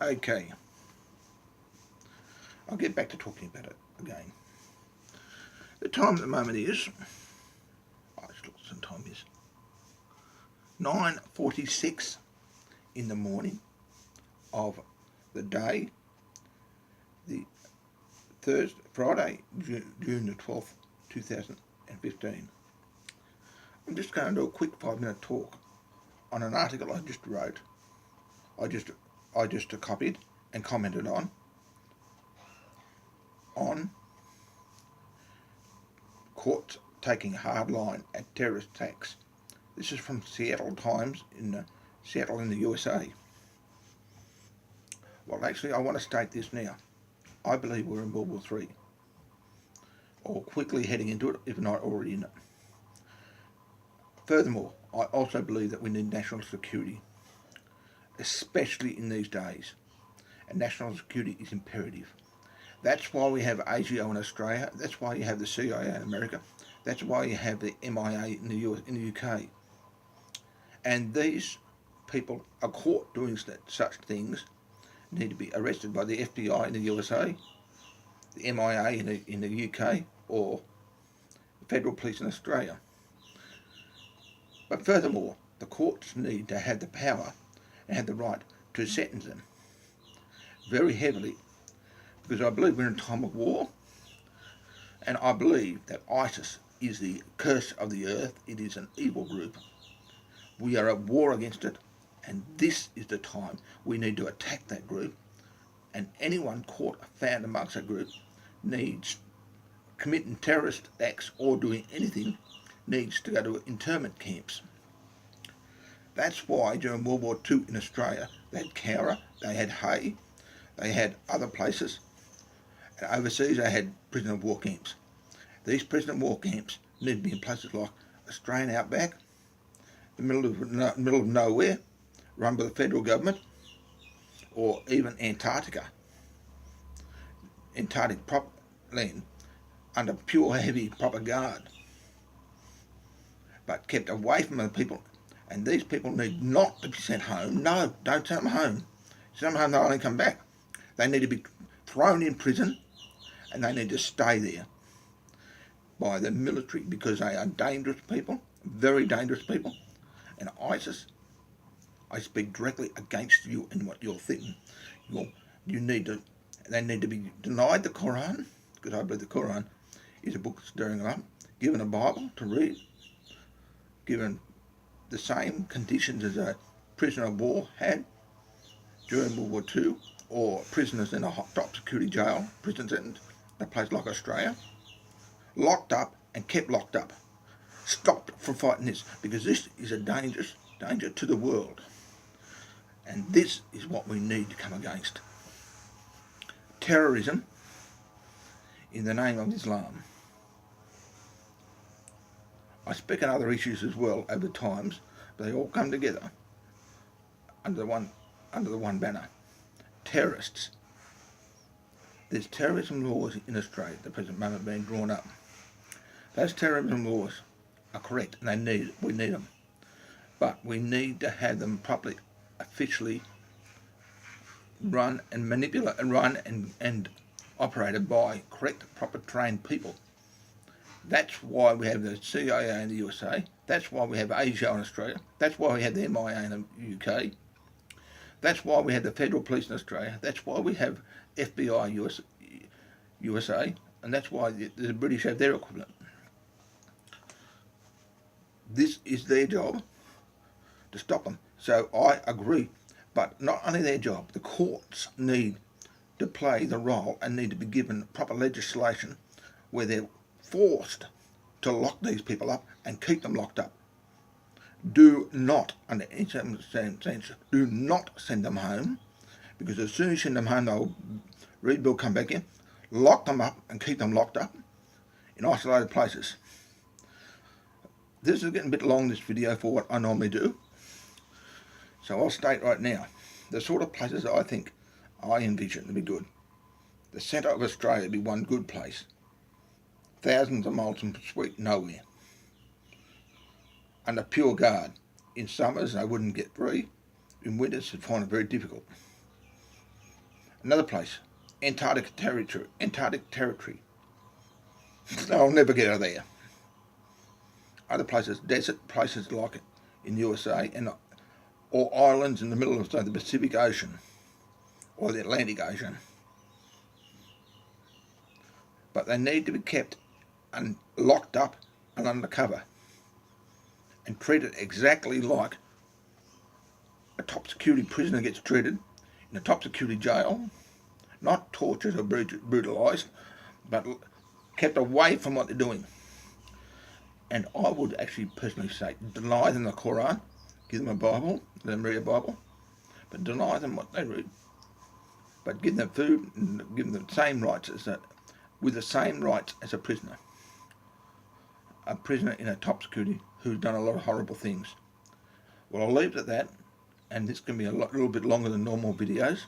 Okay, I'll get back to talking about it again. The time at the moment is, I just looked at some time, is 9:46 in the morning of the day, the Friday, June the 12th, 2015. I'm just going to do a quick 5-minute talk on an article I just wrote. I just copied and commented on courts taking a hard line at terrorist attacks. This is from Seattle Times in Seattle in the USA. Well, actually, I want to state this now. I believe we're in World War III, or quickly heading into it, if not already in it. Furthermore, I also believe that we need national security, especially in these days, and national security is imperative. That's why we have ASIO in Australia, that's why you have the CIA in America, that's why you have the MIA in the UK. And these people are caught doing such things need to be arrested by the FBI in the USA, the MIA in the UK, or the Federal Police in Australia. But furthermore, the courts need to have the power and have the right to sentence them very heavily, because I believe we're in a time of war, and I believe that ISIS is the curse of the earth. It is an evil group. We are at war against it, and this is the time we need to attack that group, and anyone caught found amongst that group needs committing terrorist acts or doing anything needs to go to internment camps. That's why during World War II in Australia they had Cowra, they had Hay, they had other places, and overseas they had prisoner of war camps. These prisoner of war camps need to be in places like Australian outback, the middle of nowhere, run by the federal government, or even Antarctic land, under pure heavy proper guard, but kept away from the people. And these people need not to be sent home. No, don't send them home. Send them home, they'll only come back. They need to be thrown in prison, and they need to stay there by the military, because they are dangerous people, very dangerous people. And ISIS, I speak directly against you and what you're thinking. They need to be denied the Quran, because I believe the Quran is a book stirring them up, given a Bible to read, given the same conditions as a prisoner of war had during World War II, or prisoners in a top security jail, prison sentence, in a place like Australia, locked up and kept locked up, stopped from fighting this, because this is a danger to the world, and this is what we need to come against. Terrorism in the name of Islam. I speak on other issues as well over times, but they all come together under the one banner. Terrorists. There's terrorism laws in Australia at the present moment being drawn up. Those terrorism laws are correct, and we need them, but we need to have them properly, officially run and operated by correct, proper trained people. That's why we have the CIA in the USA. That's why we have ASIO in Australia. That's why we have the MIA in the UK. That's why we have the Federal Police in Australia. That's why we have FBI USA. And that's why the British have their equivalent. This is their job to stop them. So I agree. But not only their job, the courts need to play the role and need to be given proper legislation where they're forced to lock these people up and keep them locked up. Do not, under any circumstance, do not send them home, because as soon as you send them home, they'll rebuild, come back in, lock them up and keep them locked up in isolated places. This is getting a bit long, this video, for what I normally do. So I'll state right now, the sort of places that I envision to be good. The centre of Australia would be one good place. Thousands of miles from sweet nowhere. Under pure guard. In summers they wouldn't get free. In winters they'd find it very difficult. Another place, Antarctic territory. I'll never get out of there. Other places, desert places like in the USA, or islands in the middle of, say, the Pacific Ocean or the Atlantic Ocean. But they need to be kept locked up and under cover and treated exactly like a top security prisoner gets treated in a top security jail, not tortured or brutalised, but kept away from what they're doing. And I would actually personally say, deny them the Quran, give them a Bible, let them read a Bible, but deny them what they read. But give them food and give them the same rights with the same rights as a prisoner. A prisoner in a top security who's done a lot of horrible things. Well, I'll leave it at that, and this can be a little bit longer than normal videos,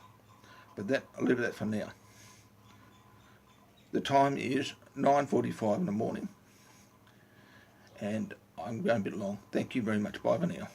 but I'll leave it at that for now. The time is 9:45 in the morning, and I'm going a bit long. Thank you very much. Bye for now.